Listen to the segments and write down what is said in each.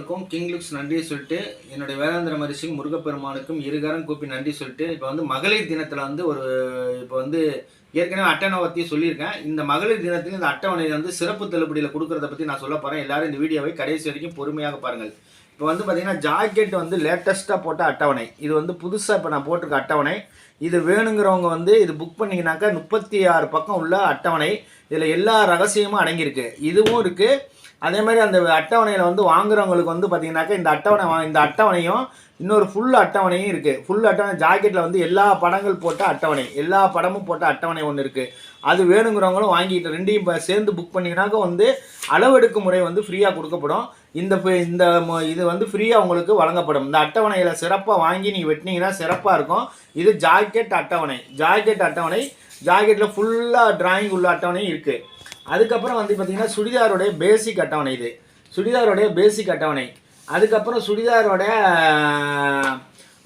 அனைவருக்கும் king looks நன்றி சொல்லிட்டு என்னுடைய வேதாந்திர மரிசி முருகப்பெருமானுக்கும் இருகரம் கூப்பி நன்றி சொல்லிட்டு இப்போ வந்து மகளிர் தினத்தில் வந்து இப்போ வந்து ஏற்கனவே அட்டவணை பற்றி சொல்லியிருக்கேன். இந்த மகளிர் தினத்தில் இந்த அட்டவணை வந்து சிறப்பு தள்ளுபடியில் கொடுக்கறத பற்றி நான் சொல்ல போகிறேன். எல்லாரும் இந்த வீடியோவை கடைசி வரைக்கும் பொறுமையாக பாருங்கள். இப்போ வந்து பார்த்தீங்கன்னா ஜாக்கெட் வந்து லேட்டஸ்ட்டாக போட்ட அட்டவணை. இது வந்து புதுசாக இப்போ நான் போட்டிருக்க அட்டவணை. இது வேணுங்கிறவங்க வந்து இது புக் பண்ணிங்கனாக்கா 36 பக்கம் உள்ள அட்டவணை. இதில் எல்லா ரகசியமும் அடங்கியிருக்கு. இதுவும் இருக்குது. அதே மாதிரி அந்த அட்டவணையில் வந்து வாங்குறவங்களுக்கு வந்து பார்த்தீங்கன்னாக்கா இந்த அட்டவணையும் இன்னொரு ஃபுல் அட்டவணையும் இருக்குது. ஃபுல் அட்டவணை ஜாக்கெட்டில் வந்து எல்லா படங்கள் போட்ட அட்டவணை, எல்லா படமும் போட்ட அட்டவணை ஒன்று இருக்குது. அது வேணுங்கிறவங்களும் வாங்கிட்டு ரெண்டையும் சேர்ந்து புக் பண்ணிங்கனாக்கா வந்து அளவெடுக்கும் முறை வந்து ஃப்ரீயாக கொடுக்கப்படும். இது வந்து ஃப்ரீயாக உங்களுக்கு வழங்கப்படும். இந்த அட்டவணையில் சிறப்பாக வாங்கி நீங்கள் வெட்டினீங்கன்னா சிறப்பாக இருக்கும். இது ஜாக்கெட் அட்டவணை. ஜாக்கெட்டில் ஃபுல்லாக டிராயிங் உள்ள அட்டவணையும் இருக்குது. அதுக்கப்புறம் வந்து பார்த்திங்கன்னா சுடிதாரோடைய பேசிக் அட்டவணை. இது சுடிதாரோடைய பேசிக் அட்டவணை. அதுக்கப்புறம் சுடிதாரோட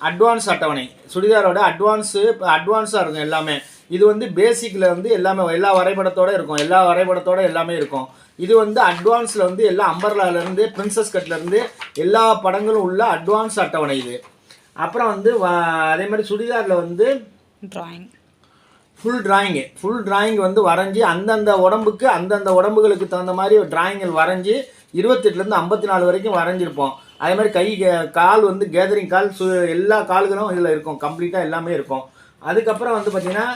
அட்வான்ஸ் அட்டவணை. சுடிதாரோட அட்வான்ஸாக இருக்கும் எல்லாமே. இது வந்து பேசிக்கில் வந்து எல்லாமே எல்லா வரைபடத்தோடு எல்லாமே இருக்கும். இது வந்து அட்வான்ஸில் வந்து எல்லா அம்பர்லாலேருந்து பிரின்சஸ் கட்லேருந்து எல்லா படங்களும் உள்ள அட்வான்ஸ் அட்டவணை இது. அப்புறம் வந்து அதே மாதிரி சுடிதாரில் வந்து ஃபுல் டிராயிங் வந்து வரைஞ்சி அந்தந்த உடம்புகளுக்கு தகுந்த மாதிரி டிராயிங்கள் வரைஞ்சி 28லேருந்து 54 வரைக்கும் வரைஞ்சிருப்போம். அதே மாதிரி கால் வந்து கேதரிங் கால் எல்லா கால்களும் இதில் இருக்கும். கம்ப்ளீட்டாக எல்லாமே இருக்கும். அதுக்கப்புறம் வந்து பார்த்திங்கன்னா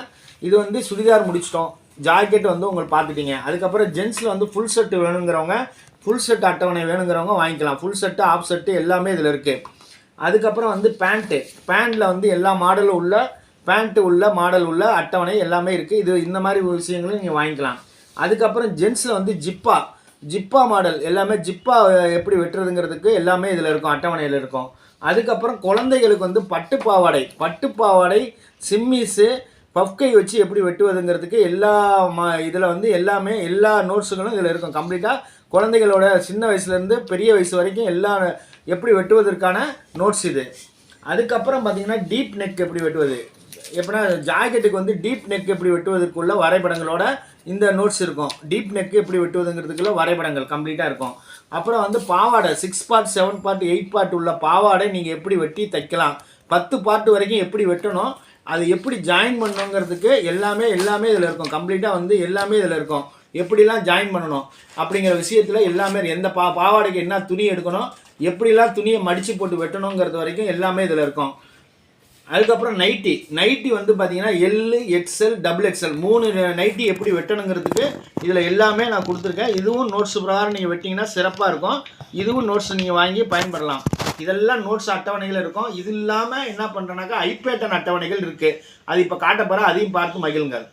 இது வந்து சுடிதார் முடிச்சிட்டோம். ஜாக்கெட் வந்து உங்களுக்கு பார்த்துட்டீங்க. அதுக்கப்புறம் ஜென்ஸில் வந்து ஃபுல் செட்டு வேணுங்கிறவங்க ஃபுல் செட் அட்டவணை வேணுங்கிறவங்க வாங்கிக்கலாம். ஃபுல் செட்டு ஆஃப் செட்டு எல்லாமே இதில் இருக்குது. அதுக்கப்புறம் வந்து பேண்ட்டில் வந்து எல்லா மாடலும் உள்ள மாடல் உள்ள அட்டவணை எல்லாமே இருக்குது. இது இந்த மாதிரி விஷயங்களும் நீங்கள் வாங்கிக்கலாம். அதுக்கப்புறம் ஜென்ஸில் வந்து ஜிப்பா மாடல் எல்லாமே ஜிப்பா எப்படி வெட்டுறதுங்கிறதுக்கு எல்லாமே இதில் இருக்கும், அட்டவணையில் இருக்கும். அதுக்கப்புறம் குழந்தைகளுக்கு வந்து பட்டுப்பாவாடை சிம்மிஸு பஃப்கை வச்சு எப்படி வெட்டுவதுங்கிறதுக்கு இதில் வந்து எல்லா நோட்ஸுகளும் இதில் இருக்கும். கம்ப்ளீட்டாக குழந்தைகளோட சின்ன வயசுலேருந்து பெரிய வயசு வரைக்கும் எப்படி வெட்டுவதற்கான நோட்ஸ் இது. அதுக்கப்புறம் பார்த்திங்கன்னா டீப் நெக் எப்படி வெட்டுவது, எப்படின்னா ஜாக்கெட்டுக்கு வந்து டீப் நெக் எப்படி வெட்டுவதற்குள்ள வரைபடங்களோட இந்த நோட்ஸ் இருக்கும். டீப் நெக் எப்படி வெட்டுவதுங்கிறதுக்குள்ள வரைபடங்கள் கம்ப்ளீட்டாக இருக்கும். அப்புறம் வந்து பாவாடை 6 பார்ட் 7 பார்ட் 8 பார்ட் உள்ள பாவாடை நீங்கள் எப்படி வெட்டி தைக்கலாம், 10 பார்ட் வரைக்கும் எப்படி வெட்டணும், அது எப்படி ஜாயின் பண்ணணுங்கிறதுக்கு எல்லாமே இதில் இருக்கும். கம்ப்ளீட்டாக வந்து எல்லாமே இதில் இருக்கும். எப்படிலாம் ஜாயின் பண்ணணும் அப்படிங்கிற விஷயத்தில் எல்லாமே எந்த பாவாடைக்கு என்ன துணி எடுக்கணும், எப்படிலாம் துணியை மடித்து போட்டு வெட்டணுங்கிறது வரைக்கும் எல்லாமே இதில் இருக்கும். அதுக்கப்புறம் நைட்டி வந்து பார்த்தீங்கன்னா எல் எக்ஸ்எல் XXL 3 நைட்டி எப்படி வெட்டணுங்கிறதுக்கு இதில் எல்லாமே நான் கொடுத்துருக்கேன். இதுவும் நோட்ஸ் பிரகாரம் நீங்கள் வெட்டிங்கன்னா சிறப்பாக இருக்கும். இதுவும் நோட்ஸ் நீங்கள் வாங்கி பயன்படலாம். இதெல்லாம் நோட்ஸ் அட்டவணைகள் இருக்கும். இது இல்லாமல் என்ன பண்ணுறேன்னாக்கா ஐபேட்டன் அட்டவணைகள் இருக்குது. அது இப்போ காட்ட போகிறேன், அதையும் பார்த்து மகிழுங்கள்.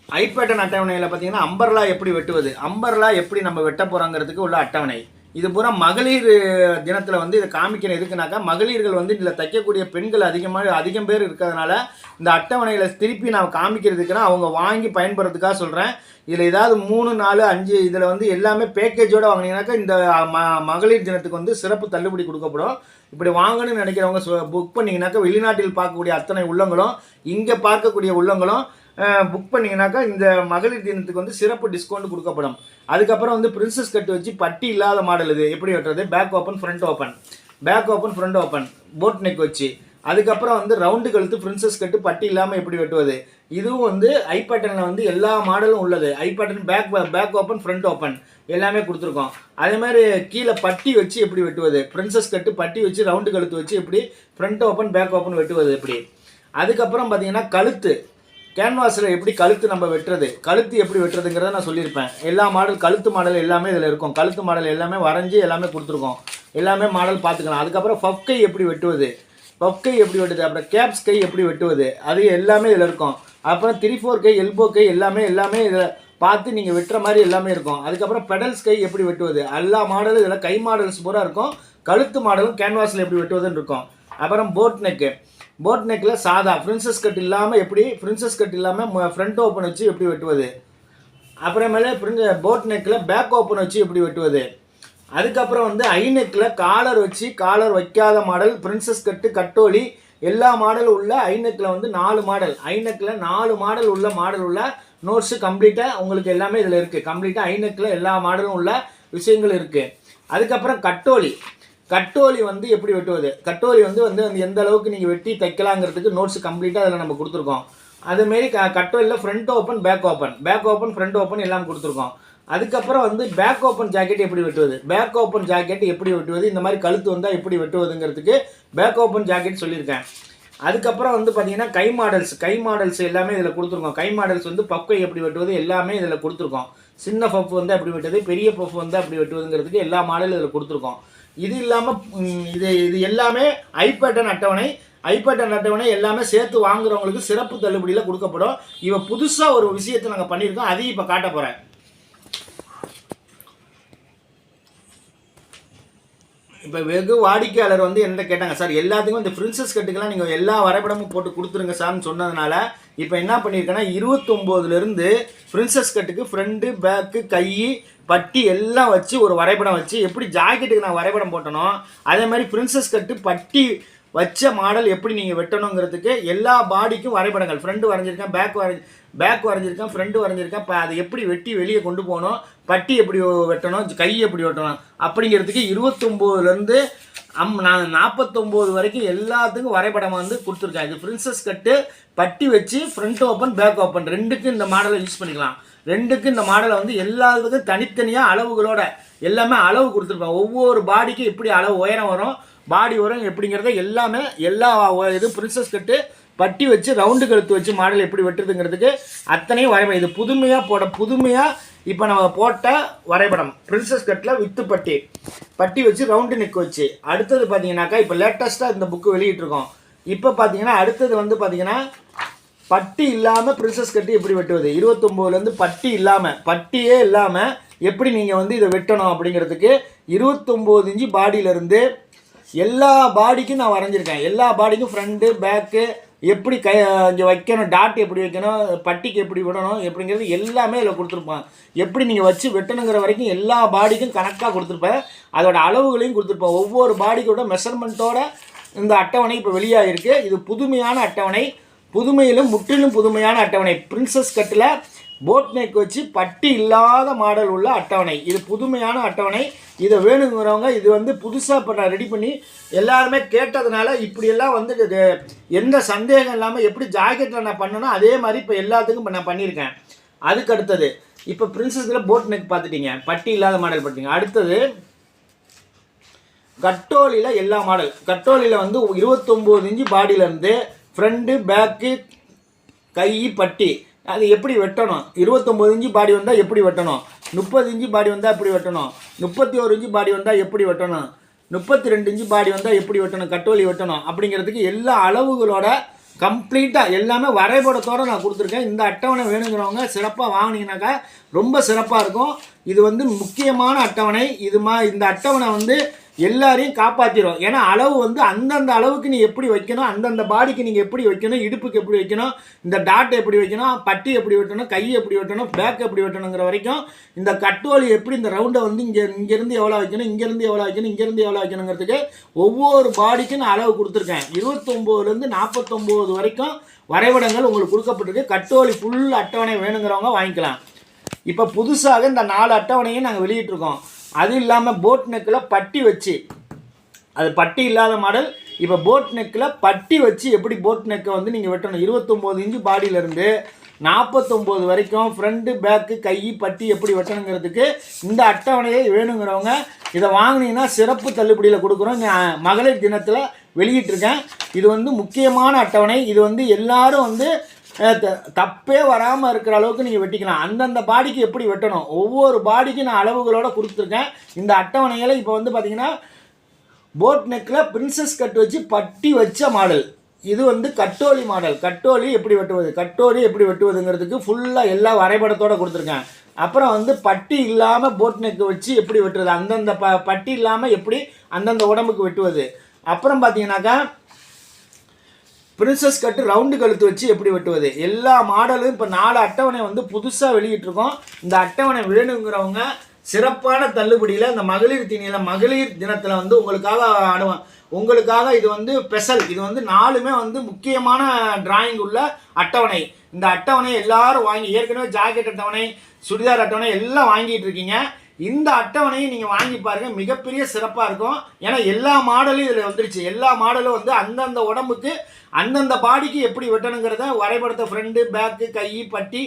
ஐபேட்டன் அட்டவணையில் பார்த்தீங்கன்னா அம்பர்லா எப்படி வெட்டுவது, அம்பர்லா எப்படி நம்ம வெட்ட போகிறோங்கிறதுக்கு உள்ள அட்டவணை. இது பூரா மகளிர் தினத்தில் வந்து இதை காமிக்கிறேன். எதுக்குனாக்கா மகளிர்கள் வந்து இதில் தைக்கக்கூடிய பெண்கள் அதிகம் பேர் இருக்கிறதுனால இந்த அட்டவணையில் திருப்பி நான் காமிக்கிறதுக்குன்னா அவங்க வாங்கி பயன்படுறதுக்காக சொல்கிறேன். இதில் ஏதாவது 3 4 5 இதில் வந்து எல்லாமே பேக்கேஜோடு வாங்கினீங்கன்னாக்கா இந்த மகளிர் தினத்துக்கு வந்து சிறப்பு தள்ளுபடி கொடுக்கப்படும். இப்படி வாங்கணும்னு நினைக்கிறவங்க புக் பண்ணிங்கனாக்கா வெளிநாட்டில் பார்க்கக்கூடிய அத்தனை உள்ளங்களும் இங்கே பார்க்கக்கூடிய உள்ளங்களும் புக் பண்ணிங்கனாக்கா இந்த மகளிர் தினத்துக்கு வந்து சிறப்பு டிஸ்கவுண்ட் கொடுக்கப்படும். அதுக்கப்புறம் வந்து பிரின்சஸ் கட் வச்சு பட்டி இல்லாத மாடல் இது எப்படி வெட்டுறது, back open front open boat neck வச்சு. அதுக்கப்புறம் வந்து ரவுண்டு கழுத்து பிரின்சஸ் கட்டு பட்டி இல்லாமல் எப்படி வெட்டுவது. இதுவும் வந்து ஐபேட்டனில் வந்து எல்லா மாடலும் உள்ளது. ஐபேட்டன் பேக் ஓப்பன் ஃப்ரண்ட் ஓப்பன் எல்லாமே கொடுத்துருக்கோம். அதே மாதிரி கீழே பட்டி வச்சு எப்படி வெட்டுவது, பிரின்சஸ் கட்டு பட்டி வச்சு ரவுண்டு கழுத்து வச்சு எப்படி ஃப்ரண்ட் ஓப்பன் பேக் ஓப்பன் வெட்டுவது எப்படி. அதுக்கப்புறம் பார்த்தீங்கன்னா கழுத்து கேன்வாஸில் எப்படி கழுத்து நம்ம வெட்டுறது, கழுத்து எப்படி வெட்டுறதுங்கிறத நான் சொல்லியிருப்பேன். எல்லா கழுத்து மாடல் எல்லாமே இதில் இருக்கும். கழுத்து மாடல் எல்லாமே வரைஞ்சி எல்லாமே கொடுத்துருக்கோம். எல்லாமே மாடல் பார்த்துக்கலாம். அதுக்கப்புறம் பஃப் கை எப்படி வெட்டுவது, அப்புறம் கேப்ஸ் கை எப்படி வெட்டுவது, அது எல்லாமே இதில் இருக்கும். அப்புறம் 3/4 கை எல்போ கை எல்லாமே இதில் பார்த்து நீங்கள் வெட்டுற மாதிரி எல்லாமே இருக்கும். அதுக்கப்புறம் பெடல்ஸ் கை எப்படி வெட்டுவது, எல்லா மாடலும் இதில் கை மாடல்ஸ் பூரா இருக்கும். கழுத்து மாடலும் கேன்வாஸில் எப்படி வெட்டுவதுன்னு இருக்கும். அப்புறம் போட் நெக்கில் சாதா பிரின்சஸ் கட் இல்லாமல் ஃப்ரண்ட் ஓப்பன் வச்சு எப்படி வெட்டுவது. அப்புறமேலே போட் நெக்கில் பேக் ஓப்பன் வச்சு எப்படி வெட்டுவது. அதுக்கப்புறம் வந்து ஐ நெக்கில் காலர் வச்சு காலர் வைக்காத மாடல் பிரின்சஸ் கட்டு கட்டோலி எல்லா மாடலும் உள்ள ஐ நெக்கில் வந்து 4 மாடல் உள்ள நோட்ஸு கம்ப்ளீட்டாக உங்களுக்கு எல்லாமே இதில் இருக்குது. கம்ப்ளீட்டாக ஐ நெக்கில் எல்லா மாடலும் உள்ள விஷயங்கள் இருக்குது. அதுக்கப்புறம் கட்டோலி வந்து எப்படி வெட்டுவது, கட்டோலி வந்து எந்த அளவுக்கு நீங்கள் வெட்டி தைக்கலாங்கிறதுக்கு நோட்ஸ் கம்ப்ளீட்டாக அதில் நம்ம கொடுத்துருக்கோம். அதுமாரி கட்டோலியில் front open back open front open எல்லாம் கொடுத்துருக்கோம். அதுக்கப்புறம் வந்து பேக் ஓப்பன் ஜாக்கெட் எப்படி வெட்டுவது, பேக் ஓப்பன் ஜாக்கெட் எப்படி வெட்டுவது, இந்த மாதிரி கழுத்து வந்தால் எப்படி வெட்டுவதுங்கிறதுக்கு பேக் ஓப்பன் ஜாக்கெட் சொல்லியிருக்கேன். அதுக்கப்புறம் வந்து பார்த்தீங்கன்னா கை மாடல்ஸ் எல்லாமே இதில் கொடுத்துருக்கோம். கை மாடல்ஸ் வந்து பஃப் எப்படி வெட்டுவது எல்லாமே இதில் கொடுத்துருக்கோம். சின்ன பஃப் வந்து அப்படி வெட்டுவது, பெரிய பஃப் வந்து அப்படி வெட்டுவதுங்கிறதுக்கு எல்லா மாடலும் இதில் கொடுத்துருக்கோம். இது இல்லாமல் இது எல்லாமே ஐபேட்டர்ன் அட்டவணை எல்லாமே சேர்த்து வாங்குறவங்களுக்கு சிறப்பு தள்ளுபடியில் கொடுக்கப்படும். இவன் புதுசாக ஒரு விஷயத்தை நாங்கள் பண்ணியிருக்கோம், அதையும் இப்போ காட்ட போகிறேன். இப்போ வெகு வாடிக்கையாளர் வந்து என்ன கேட்டாங்க, சார் எல்லாத்துக்கும் இந்த பிரின்சஸ் கட்டுக்கெல்லாம் நீங்கள் எல்லா வரைபடமும் போட்டு கொடுத்துருங்க சார்னு சொன்னதுனால இப்போ என்ன பண்ணியிருக்கேன்னா 29லேருந்து பிரின்சஸ் கட்டுக்கு ஃப்ரண்ட்டு பேக்கு கை பட்டி எல்லாம் வச்சு ஒரு வரைபடம் வச்சு எப்படி ஜாக்கெட்டுக்கு நான் வரைபடம் போட்டனோ அதே மாதிரி பிரின்சஸ் கட்டு பட்டி வச்ச மாடல் எப்படி நீங்கள் வெட்டணுங்கிறதுக்கு எல்லா பாடிக்கும் வரைபடங்கள் ஃப்ரண்ட் வரைஞ்சிருக்கேன், பேக் வரைஞ்சிருக்கேன், ஃப்ரண்ட் வரைஞ்சிருக்கேன். இப்போ அதை எப்படி வெட்டி வெளியே கொண்டு போகணும், பட்டி எப்படி வெட்டணும், கை எப்படி வெட்டணும் அப்படிங்கிறதுக்கு 29லேருந்து 49 வரைக்கும் எல்லாத்துக்கும் வரைபடம் வந்து கொடுத்துருக்கேன். இது பிரின்சஸ் கட்டு பட்டி வச்சு ஃப்ரண்ட் ஓப்பன் பேக் ஓப்பன் ரெண்டுக்கும் இந்த மாடலை யூஸ் பண்ணிக்கலாம். ரெண்டுக்கும் இந்த மாடலை வந்து எல்லாத்துக்கும் தனித்தனியாக அளவுகளோட எல்லாமே அளவு கொடுத்துருப்பேன். ஒவ்வொரு பாடிக்கும் எப்படி அளவு உயரம் வரும், பாடி வரும் எப்படிங்கிறத எல்லாமே எல்லா இது பிரின்சஸ் கட்டு பட்டி வச்சு ரவுண்டு கழுத்து வச்சு மாடல் எப்படி வெட்டுறதுங்கிறதுக்கு அத்தனையும் வரைபடம். இது புதுமையாக இப்போ நம்ம போட்ட வரைபடம் பிரின்சஸ் கட்டில் வித்து பட்டி வச்சு ரவுண்டு நெக் வச்சு. அடுத்தது பார்த்தீங்கன்னாக்கா இப்போ லேட்டஸ்ட்டாக இந்த புக்கு வெளியிட்டிருக்கோம். இப்போ பார்த்தீங்கன்னா அடுத்தது வந்து பார்த்தீங்கன்னா பட்டி இல்லாமல் பிரின்சஸ் கட்டு எப்படி வெட்டுவது, 29லேருந்து பட்டியே இல்லாமல் எப்படி நீங்கள் வந்து இதை வெட்டணும் அப்படிங்கிறதுக்கு 29 இன்ச்சு பாடியிலேருந்து எல்லா பாடிக்கும் நான் வரைஞ்சிருக்கேன். எல்லா பாடிக்கும் ஃப்ரண்ட்டு பேக்கு எப்படி இங்கே வைக்கணும், டாட் எப்படி வைக்கணும், பட்டிக்கு எப்படி விடணும் எப்படிங்கிறது எல்லாமே இதில் கொடுத்துருப்பேன். எப்படி நீங்கள் வச்சு வெட்டணுங்கிற வரைக்கும் எல்லா பாடிக்கும் கணக்காக கொடுத்துருப்பேன். அதோட அளவுகளையும் கொடுத்துருப்பேன். ஒவ்வொரு பாடிக்கோட மெஷர்மெண்ட்டோட இந்த அட்டவணை இப்போ வெளியாகிருக்கு. இது புதுமையான அட்டவணை, முற்றிலும் புதுமையான அட்டவணை. பிரின்சஸ் கட்டில் போட் நெக் வச்சு பட்டி இல்லாத மாடல் உள்ள அட்டவணை. இது புதுமையான அட்டவணை. இதை வேணுங்கிறவங்க இது வந்து புதுசாக இப்போ நான் ரெடி பண்ணி எல்லாருமே கேட்டதுனால இப்படியெல்லாம் வந்து எந்த சந்தேகம் இல்லாமல் எப்படி ஜாக்கெட்டில் நான் பண்ணணும் அதே மாதிரி இப்போ எல்லாத்துக்கும் இப்போ நான் பண்ணியிருக்கேன். அதுக்கு அடுத்தது இப்போ பிரின்சஸில் போட் நெக் பார்த்துட்டீங்க, பட்டி இல்லாத மாடல் பார்த்தீங்க. அடுத்தது கட்டோலியில் எல்லா மாடல். கட்டோலியில் வந்து 29 இன்ச்சு பாடியிலேருந்து ஃப்ரண்ட்டு பேக்கு கை பட்டி அது எப்படி வெட்டணும், 29 இன்ச்சு பாடி வந்தால் எப்படி வெட்டணும், 30 இன்ச்சு பாடி வந்தால் எப்படி வெட்டணும், 31 இன்ச்சு பாடி வந்தால் எப்படி வெட்டணும், 32 இன்ச்சு பாடி வந்தால் எப்படி வெட்டணும், கட்டோலி வெட்டணும் அப்படிங்கிறதுக்கு எல்லா அளவுகளோட கம்ப்ளீட்டாக எல்லாமே வரைபடத்தோடு நான் கொடுத்துருக்கேன். இந்த அட்டவணை வேணுங்கிறவங்க சிறப்பாக வாங்கினீங்கன்னாக்கா ரொம்ப சிறப்பாக இருக்கும். இது வந்து முக்கியமான அட்டவணை. இந்த அட்டவணை வந்து எல்லாரையும் காப்பாற்றிடும். ஏன்னா அளவு வந்து அந்தந்த அளவுக்கு நீ எப்படி வைக்கணும், அந்தந்த பாடிக்கு நீங்கள் எப்படி வைக்கணும், இடுப்புக்கு எப்படி வைக்கணும், இந்த டாட் எப்படி வைக்கணும், பட்டி எப்படி வெட்டணும், கை எப்படி வெட்டணும், பேக் எப்படி வெட்டணுங்கிற வரைக்கும் இந்த கட்டோலி எப்படி இந்த ரவுண்டை வந்து இங்கேருந்து எவ்வளோ வைக்கணும், இங்கேருந்து எவ்வளோ வைக்கணும், இங்கேருந்து எவ்வளோ வைக்கணுங்கிறதுக்கு ஒவ்வொரு பாடிக்கும் நான் அளவு கொடுத்துருக்கேன். 29லேருந்து 49 வரைக்கும் வரைபடங்கள் உங்களுக்கு கொடுக்கப்பட்டிருக்கு. கட்டோலி ஃபுல் அட்டவணை வேணுங்கிறவங்க வாங்கிக்கலாம். இப்போ புதுசாக இந்த 4 அட்டவணையும் நாங்கள் வெளியிட்டிருக்கோம். அது இல்லாமல் போட் நெக்கில் பட்டி வச்சு, அது பட்டி இல்லாத மாடல். இப்போ போட் நெக்கில் பட்டி வச்சு எப்படி போட் நெக்கை வந்து நீங்கள் வெட்டணும், 29 இன்ச்சு பாடியிலேருந்து 49 வரைக்கும் ஃப்ரண்ட்டு பேக்கு கை பட்டி எப்படி வெட்டணுங்கிறதுக்கு இந்த அட்டவணையை வேணுங்கிறவங்க இதை வாங்கினீங்கன்னா சிறப்பு தள்ளுபடியில் கொடுக்குறோம். மகளிர் தினத்தில் வெளியிட்டிருக்கேன். இது வந்து முக்கியமான அட்டவணை. இது வந்து எல்லாரும் வந்து தப்பே வராமல் இருக்கிற அளவுக்கு நீங்கள் வெட்டிக்கலாம். அந்தந்த பாடிக்கு எப்படி வெட்டணும் ஒவ்வொரு பாடிக்கும் நான் அளவுகளோடு கொடுத்துருக்கேன். இந்த அட்டவணைகளை இப்போ வந்து பார்த்தீங்கன்னா போட் நெக்கில் பிரின்சஸ் கட் வச்சு பட்டி வச்ச மாடல். இது வந்து கட்டோலி மாடல். கட்டோலி எப்படி வெட்டுவதுங்கிறதுக்கு ஃபுல்லாக எல்லா வரைபடத்தோடு கொடுத்துருக்கேன். அப்புறம் வந்து பட்டி இல்லாமல் போட் நெக்கு வச்சு எப்படி வெட்டுவது, அந்தந்த பட்டி இல்லாமல் எப்படி அந்தந்த உடம்புக்கு வெட்டுவது. அப்புறம் பார்த்தீங்கன்னாக்கா பிரின்சஸ் கட்டு ரவுண்டு கழுத்து வச்சு எப்படி வெட்டுவது, எல்லா மாடலும் இப்போ 4 அட்டவணை வந்து புதுசாக வெளியிட்டிருக்கோம். இந்த அட்டவணை வேணுங்கிறவங்க சிறப்பான தள்ளுபடியில் இந்த மகளிர் தினத்தில் வந்து உங்களுக்காக இது வந்து ஸ்பெஷல். இது வந்து 4மே வந்து முக்கியமான டிராயிங் உள்ள அட்டவணை. இந்த அட்டவணை எல்லாரும் வாங்கி ஏற்கனவே ஜாக்கெட் அட்டவணை, சுடிதார் அட்டவணை எல்லாம் வாங்கிட்டு இருக்கீங்க. இந்த அட்டவணையை நீங்கள் வாங்கி பாருங்கள், மிகப்பெரிய சிறப்பாக இருக்கும். ஏன்னா எல்லா மாடலும் இதில் வந்துருச்சு. எல்லா மாடலும் வந்து அந்தந்த உடம்புக்கு அந்தந்த பாடிக்கு எப்படி வெட்டணுங்கிறத வரைபடத்தை ஃப்ரண்ட்டு பேக்கு கை பட்டி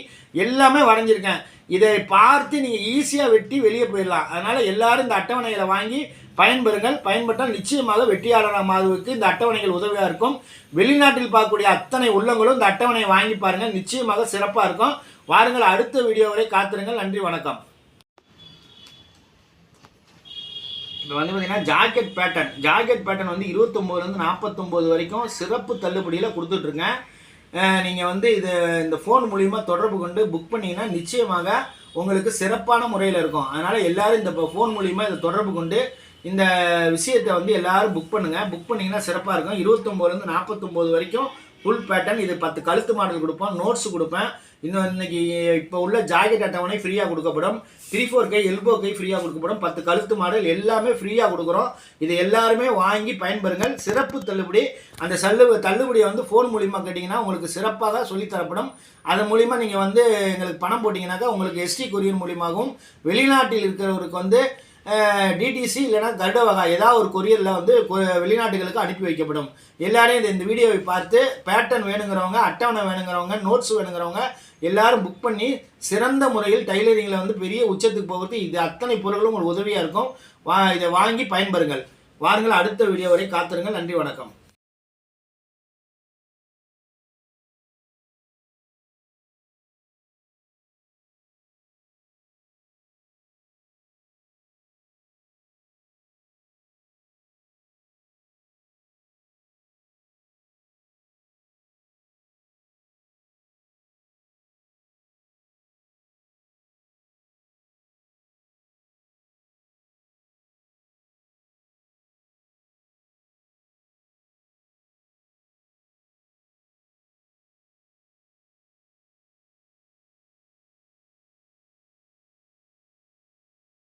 எல்லாமே வரைஞ்சிருக்கேன். இதை பார்த்து நீங்கள் ஈஸியாக வெட்டி வெளியே போயிடலாம். அதனால் எல்லோரும் இந்த அட்டவணைகளை வாங்கி பயன்பெறுங்கள். பயன்பட்டால் நிச்சயமாக வெற்றியாளர் மாதவுக்கு இந்த அட்டவணைகள் உதவியாக இருக்கும். வெளிநாட்டில் பார்க்கக்கூடிய அத்தனை உள்ளங்களும் இந்த அட்டவணையை வாங்கி பாருங்கள், நிச்சயமாக சிறப்பாக இருக்கும். வாருங்கள், அடுத்த வீடியோ வரை காத்திருங்கள். நன்றி, வணக்கம். இப்போ வந்து பார்த்தீங்கன்னா ஜாக்கெட் பேட்டர்ன் வந்து 29லேருந்து 49 வரைக்கும் சிறப்பு தள்ளுபடியில் கொடுத்துட்ருக்கேன். நீங்கள் வந்து இந்த ஃபோன் மூலிமா தொடர்பு கொண்டு புக் பண்ணிங்கன்னா நிச்சயமாக உங்களுக்கு சிறப்பான முறையில் இருக்கும். அதனால் எல்லோரும் இந்த ஃபோன் மூலிமா இதை தொடர்பு கொண்டு இந்த விஷயத்தை வந்து எல்லோரும் புக் பண்ணுங்கள். புக் பண்ணிங்கன்னா சிறப்பாக இருக்கும். 29லேருந்து 49 வரைக்கும் ஃபுல் பேட்டர்ன். இது 10 கழுத்து மாடல் கொடுப்போம், நோட்ஸ் கொடுப்பேன். இன்னைக்கு இப்போ உள்ள ஜாக்கெட் அட்டவணை ஃப்ரீயாக கொடுக்கப்படும். 3/4 கை எல்போ கை ஃப்ரீயாக கொடுக்கப்படும். 10 கழுத்து மாடல் எல்லாமே ஃப்ரீயாக கொடுக்குறோம். இது எல்லாருமே வாங்கி பயன்பெறுங்கள். சிறப்பு தள்ளுபடி. அந்த தள்ளுபடியை வந்து ஃபோன் மூலிமா கேட்டிங்கன்னா உங்களுக்கு சிறப்பாக சொல்லித்தரப்படும். அதன் மூலிமா நீங்கள் வந்து எங்களுக்கு பணம் போட்டிங்கனாக்கா உங்களுக்கு எஸ்டி கொரியர் மூலியமாகவும் வெளிநாட்டில் இருக்கிறவருக்கு வந்து டிடிசி இல்லைனா கருட வகை ஏதாவது ஒரு கொரியரில் வந்து வெளிநாட்டுகளுக்கு அனுப்பி வைக்கப்படும். எல்லாரையும் இந்த வீடியோவை பார்த்து பேட்டர்ன் வேணுங்கிறவங்க, அட்டவணை வேணுங்கிறவங்க, நோட்ஸ் வேணுங்கிறவங்க எல்லாரும் புக் பண்ணி சிறந்த முறையில் டைலரிங்கில் வந்து பெரிய உச்சத்துக்கு போகிறது இது அத்தனை பொருட்களும் உங்களுக்கு உதவியாக இருக்கும். இதை வாங்கி பயன்பெறுங்கள். வாருங்கள், அடுத்த வீடியோ வரை காத்திருங்கள். நன்றி, வணக்கம்.